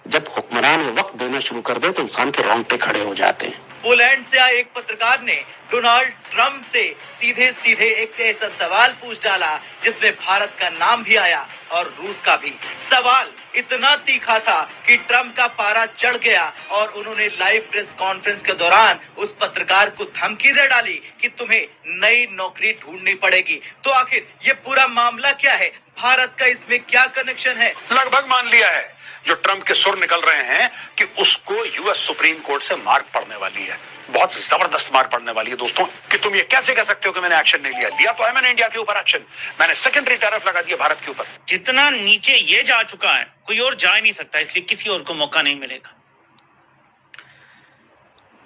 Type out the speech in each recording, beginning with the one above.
जब हुक्मरान वक्त देना शुरू कर दे तो इंसान के रोंगटे खड़े हो जाते हैं। पोलैंड से आए एक पत्रकार ने डोनाल्ड ट्रंप से सीधे सीधे एक ऐसा सवाल पूछ डाला जिसमें भारत का नाम भी आया और रूस का भी। सवाल इतना तीखा था कि ट्रंप का पारा चढ़ गया और उन्होंने लाइव प्रेस कॉन्फ्रेंस के दौरान उस पत्रकार को धमकी दे डाली कि तुम्हें नई नौकरी ढूंढनी पड़ेगी। तो आखिर ये पूरा मामला क्या है, भारत का इसमें क्या कनेक्शन है? लगभग मान लिया है जो ट्रंप के सुर निकल रहे हैं कि उसको यूएस सुप्रीम कोर्ट से मार पड़ने वाली है, बहुत जबरदस्त मार पड़ने वाली है दोस्तों। कि तुम ये कैसे कह सकते हो कि मैंने एक्शन नहीं लिया? लिया तो है मैंने इंडिया के ऊपर एक्शन, मैंने सेकेंडरी टैरिफ लगा दिया भारत के ऊपर। जितना नीचे ये जा चुका है कोई और जा नहीं सकता, इसलिए किसी और को मौका नहीं मिलेगा।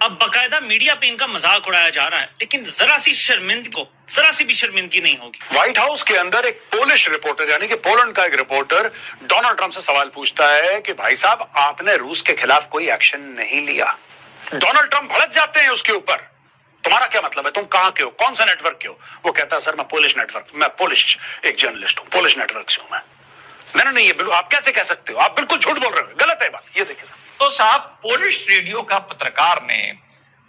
अब बकायदा मीडिया पे इनका मजाक उड़ाया जा रहा है, लेकिन जरा सी भी शर्मिंदगी नहीं होगी। व्हाइट हाउस के अंदर एक पोलिश रिपोर्टर यानी कि पोलैंड का एक रिपोर्टर डोनाल्ड ट्रंप से सवाल पूछता है कि भाई साहब आपने रूस के खिलाफ कोई एक्शन नहीं लिया। डोनाल्ड ट्रंप भड़क जाते हैं उसके ऊपर, तुम्हारा क्या मतलब है, तुम कहां के हो, कौन सा नेटवर्क के हो? वो कहता है सर मैं पोलिश नेटवर्क, मैं पोलिश एक जर्नलिस्ट हूं, पोलिश नेटवर्क से हूं मैं। नहीं, ये बिल्कुल आप कैसे कह सकते हो, आप बिल्कुल झूठ बोल रहे हो, गलत है बात। ये देखिए तो साहब, पोलिश रेडियो का पत्रकार ने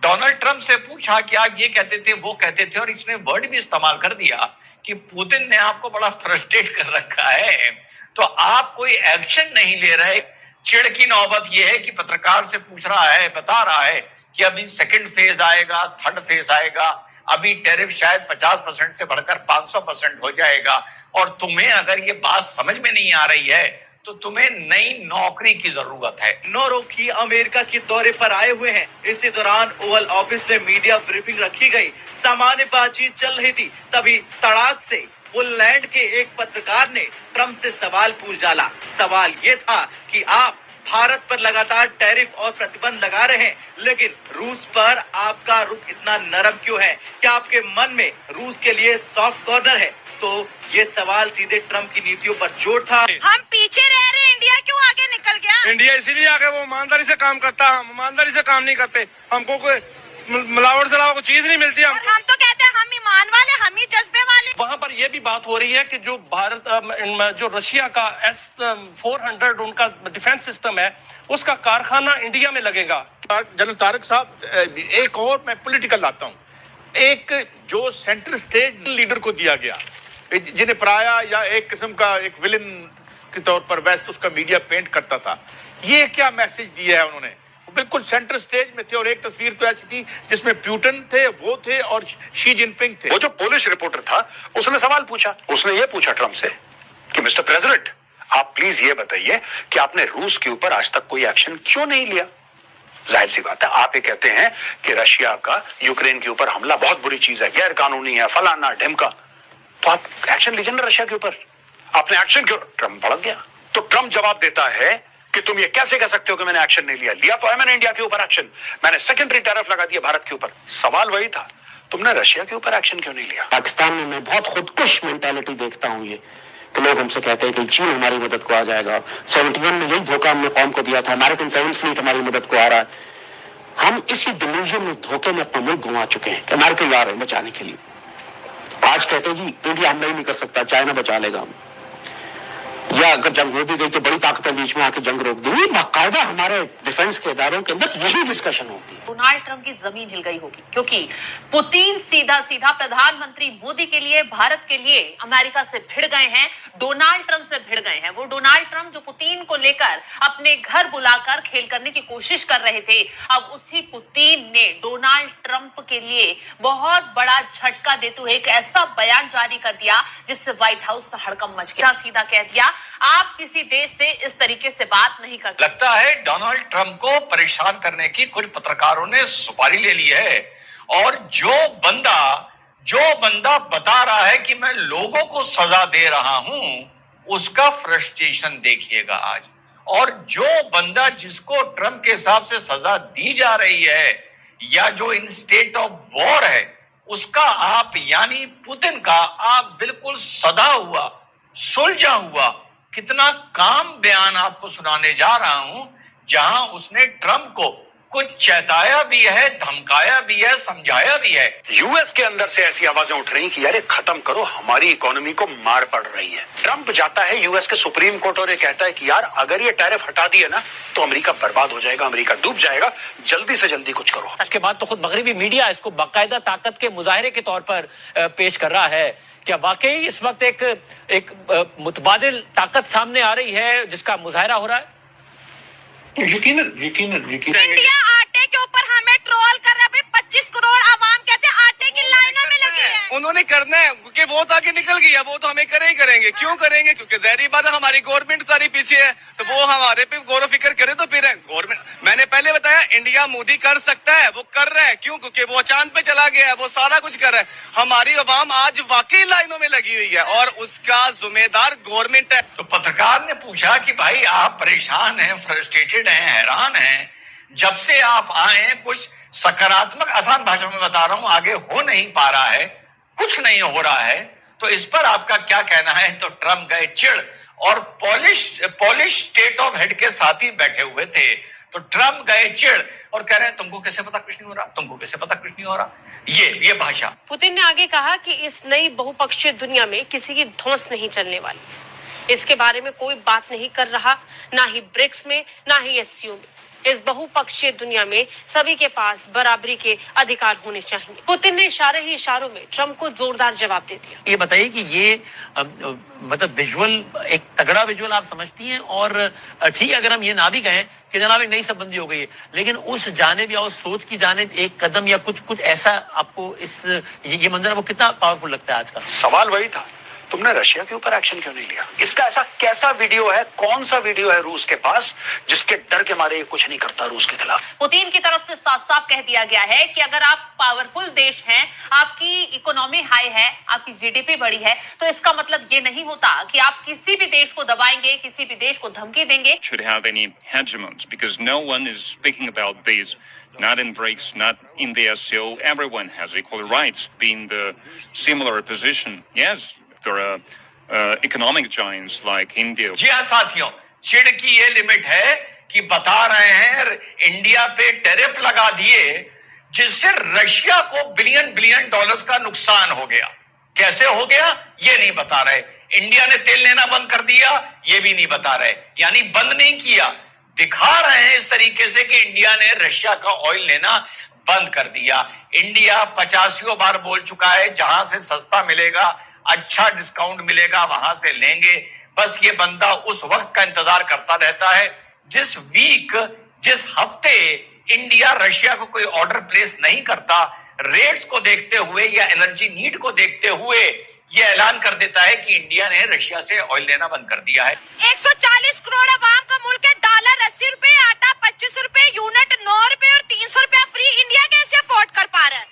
डोनाल्ड ट्रंप से पूछा कि आप ये कहते थे वो कहते थे, और इसने वर्ड भी इस्तेमाल कर दिया कि पुतिन ने आपको बड़ा फ्रस्ट्रेट कर रखा है, तो आप कोई एक्शन नहीं ले रहे। चिढ़ की नौबत यह है कि पत्रकार से पूछ रहा है, बता रहा है कि अभी सेकंड फेज आएगा, थर्ड फेज आएगा, अभी टैरिफ शायद 50% से बढ़कर 500% हो जाएगा, और तुम्हें अगर ये बात समझ में नहीं आ रही है तो तुम्हें नई नौकरी की जरूरत है। नौरोकी अमेरिका के दौरे पर आए हुए हैं। इसी दौरान ओवल ऑफिस में मीडिया ब्रीफिंग रखी गई, सामान्य बातचीत चल रही थी, तभी तड़ाक से पोलैंड के एक पत्रकार ने ट्रंप से सवाल पूछ डाला। सवाल ये था कि आप भारत पर लगातार टैरिफ और प्रतिबंध लगा रहे हैं, लेकिन रूस पर आपका रुख इतना नरम क्यों है? क्या आपके मन में रूस के लिए सॉफ्ट कॉर्नर है? तो ये सवाल सीधे ट्रंप की नीतियों पर जोर था। हम पीछे रह रहे, इंडिया क्यों आगे निकल गया? इंडिया इसीलिए आगे, वो ईमानदारी से काम करता है, हम ईमानदारी से काम नहीं करते, हमको कोई मिलावट से अलावा कोई चीज नहीं मिलती। हम तो कहते हैं हम ईमान वाले, हम ही जज्बे वाले। वहाँ पर यह भी बात हो रही है कि जो जो रशिया का S-400 उनका डिफेंस सिस्टम है, उसका कारखाना इंडिया में लगेगा। जनरल तारक साहब, एक और मैं पॉलिटिकल लाता हूँ। एक जो सेंटर स्टेज लीडर को दिया गया, जिन्हें पराया या एक किस्म का एक विलन के तौर पर वेस्ट उसका मीडिया पेंट करता था, ये क्या मैसेज दिया है उन्होंने? बिल्कुल सेंटर स्टेज में थे, और एक तस्वीर तो ऐसी थी जिसमें प्यूटन थे, वो थे, और शी जिनपिंग थे। वो जो पोलिश रिपोर्टर था उसने सवाल पूछा, उसने ये पूछा ट्रंप से कि मिस्टर प्रेसिडेंट आप प्लीज ये बताइए कि आपने रूस के ऊपर आज तक कोई एक्शन क्यों नहीं लिया? जाहिर सी बात है, आप ये कहते हैं कि रशिया का यूक्रेन के ऊपर हमला बहुत बुरी चीज है, गैर कानूनी है, फलाना ढिमका, तो आप एक्शन लीजिए ना रशिया के ऊपर। आपने एक्शन क्यों? ट्रंप भड़क गया। तो ट्रंप जवाब देता है कि तुम ये कैसे कह सकते हो कि मैंने एक्शन नहीं लिया? लिया तो है मैंने इंडिया के ऊपर एक्शन, मैंने सेकेंडरी टैरिफ लगा दिया भारत के ऊपर। सवाल वही था, तुमने रशिया के ऊपर एक्शन क्यों नहीं लिया? पाकिस्तान में मैं बहुत खुदकुश मेंटालिटी देखता हूँ, ये कि लोग हमसे कहते हैं कि चीन हमारी मदद को आ जाएगा। 71 में यही धोखा हमने कौम को दिया था, अमेरिकन 7th फ्लीट हमारी मदद को आ रहा है। हम इसी डिल्यूजन में, धोखे में अपना मुल्क गंवा चुके हैं कि अमेरिका ला रहे हैं बचाने के लिए। आज कहते हैं जी इंडिया हमला ही नहीं कर सकता, चाइना बचा लेगा हम, या अगर जंग हो भी गई तो बड़ी ताकतें बीच में आके जंग रोक देंगी। बाकायदा हमारे डिफेंस के इदारों के अंदर यही डिस्कशन होती है। डोनाल्ड ट्रंप की जमीन हिल गई होगी, क्योंकि पुतिन सीधा सीधा प्रधानमंत्री मोदी के लिए, भारत के लिए अमेरिका से भिड़ गए हैं, डोनाल्ड ट्रंप से भिड़ गए हैं। वो डोनाल्ड ट्रंप जो पुतिन को लेकर अपने घर बुलाकर खेल करने की कोशिश कर रहे थे, अब उसी पुतिन ने डोनाल्ड ट्रंप के लिए बहुत बड़ा झटका देते हुए एक ऐसा बयान जारी कर दिया जिससे व्हाइट हाउस में हड़कंप मच गया। सीधा कह दिया आप किसी देश से इस तरीके से बात नहीं कर सकते। लगता है डोनाल्ड ट्रंप को परेशान करने की कुछ पत्रकारों ने सुपारी ले ली है, और जो बंदा बता रहा है कि मैं लोगों को सजा दे रहा हूं, उसका फ्रस्ट्रेशन देखिएगा आज। और जो बंदा जिसको ट्रंप के हिसाब से सजा दी जा रही है, या जो इन स्टेट ऑफ वॉर है, उसका आप यानी पुतिन का आप बिल्कुल सदा हुआ, सुलझा हुआ कितना काम बयान आपको सुनाने जा रहा हूं, जहां उसने ट्रंप को कुछ चेताया भी है, धमकाया भी है, समझाया भी है। यूएस के अंदर से ऐसी आवाजें उठ रही कि यार ये खत्म करो, हमारी इकोनॉमी को मार पड़ रही है। ट्रंप जाता है यूएस के सुप्रीम कोर्ट और ये कहता है कि यार अगर ये टैरिफ हटा दिए ना तो अमेरिका बर्बाद हो जाएगा, अमेरिका डूब जाएगा, जल्दी से जल्दी कुछ करो। इसके बाद तो खुद मगरबी मीडिया इसको बाकायदा ताकत के मुजाहरे के तौर पर पेश कर रहा है। क्या वाकई इस वक्त एक मुतबादिल ताकत सामने आ रही है जिसका मुजाहरा हो रहा है? यकीनन इंडिया आटे के ऊपर हमें ट्रोल कर रहा है। 25 करोड़ आवाम कहते हैं आटे की लाइनों में लगी है। उन्होंने करना है क्योंकि वो तो आगे निकल गई है, वो तो हमें करे ही करेंगे। क्यों करेंगे? क्योंकि ज़ाहिर बात है हमारी गवर्नमेंट सारी पीछे है, तो वो हमारे पे गौर फिक्र करे तो फिर गवर्नमेंट। मैंने पहले बताया इंडिया मोदी कर सकता है, वो कर रहा है। क्यों? क्योंकि वो चांद पे चला गया है, वो सारा कुछ कर रहा है। हमारी अवाम आज वाकई लाइनों में लगी हुई है और उसका जिम्मेदार गवर्नमेंट है। तो पत्रकार ने पूछा कि भाई आप परेशान हैं, फ्रस्ट्रेटेड हैं, हैरान हैं, जब से आप आए कुछ सकारात्मक, आसान भाषा में बता रहा हूं, आगे हो नहीं पा रहा है, कुछ नहीं हो रहा है, तो इस पर आपका क्या कहना है? तो ट्रम्प गए चिढ़ और पॉलिश स्टेट ऑफ हेड के साथ ही बैठे हुए थे, तो ट्रम्प गए चिढ़ और कह रहे हैं तुमको कैसे पता कुछ नहीं हो रहा, तुमको कैसे पता कुछ नहीं हो रहा। ये भाषा। पुतिन ने आगे कहा कि इस नई बहुपक्षीय दुनिया में किसी की धौंस नहीं चलने वाली। इसके बारे में कोई बात नहीं कर रहा, ना ही ब्रिक्स में, ना ही एससीओ में। इस बहुपक्षीय दुनिया में सभी के पास बराबरी के अधिकार होने चाहिए। पुतिन ने इशारे ही इशारों में ट्रंप को जोरदार जवाब दे दिया। ये बताइए कि ये मतलब विजुअल, एक तगड़ा विजुअल आप समझती हैं? और ठीक है अगर हम ये ना भी कहें कि जनाब एक नई संबंधी हो गई है, लेकिन उस जानिब या उस सोच की जानिब एक कदम या कुछ ऐसा आपको ये मंजर वो कितना पावरफुल लगता है आज का? सवाल वही था, तुमने रशिया के ऊपर एक्शन क्यों नहीं लिया? इसका ऐसा कैसा वीडियो है, कौन सा वीडियो है रूस के पास जिसके डर के मारे कुछ नहीं करता रूस के खिलाफ? पुतिन की तरफ से साफ साफ कह दिया गया है कि अगर आप पावरफुल देश हैं, आपकी इकोनॉमी हाई है, आपकी जीडीपी बड़ी है, तो इसका मतलब ये नहीं होता कि आप किसी भी देश को दबाएंगे, किसी भी देश को धमकी देंगे। should have any hegemons because no one is speaking about this, not in BRICS, not in the SCO. Everyone has equal rights, being the similar position. Yes, there are economic giants like India. जी हाँ साथियों, चिढ़ की ये limit है कि बता रहे हैं इंडिया पे टैरिफ लगा दिए जिससे रशिया को बिलियन डॉलर्स का नुकसान हो गया। कैसे हो गया ये नहीं बता रहे। इंडिया ने तेल लेना बंद कर दिया ये भी नहीं बता रहे, यानी बंद नहीं किया, दिखा रहे हैं इस तरीके से कि इंडिया ने रशिया का ऑयल लेना बंद कर दिया। इंडिया 85 बार बोल चुका है जहां से सस्ता मिलेगा, अच्छा डिस्काउंट मिलेगा, वहां से लेंगे। बस ये बंदा उस वक्त का इंतजार करता रहता है जिस वीक, जिस हफ्ते इंडिया रशिया को कोई ऑर्डर प्लेस नहीं करता, रेट्स को देखते हुए या एनर्जी नीड को देखते हुए ये ऐलान कर देता है कि इंडिया ने रशिया से ऑयल लेना बंद कर दिया है। 140 करोड़ आवाम का मुल्क है, डॉलर 80 रुपए, आटा 25 रुपए, यूनिट 9 रुपए और 300 रुपया फ्री। इंडिया कैसे अफोर्ड कर पा रहा है?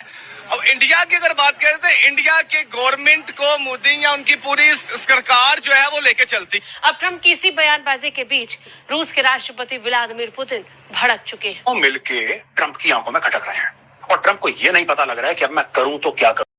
अब इंडिया की अगर बात करें तो इंडिया के गवर्नमेंट को मोदी या उनकी पूरी सरकार जो है वो लेके चलती। अब ट्रंप की इसी बयानबाजी के बीच रूस के राष्ट्रपति व्लादिमीर पुतिन भड़क चुके हैं। वो मिलके ट्रंप की आंखों में खटक रहे हैं और ट्रंप को ये नहीं पता लग रहा है कि अब मैं करूं तो क्या करूं।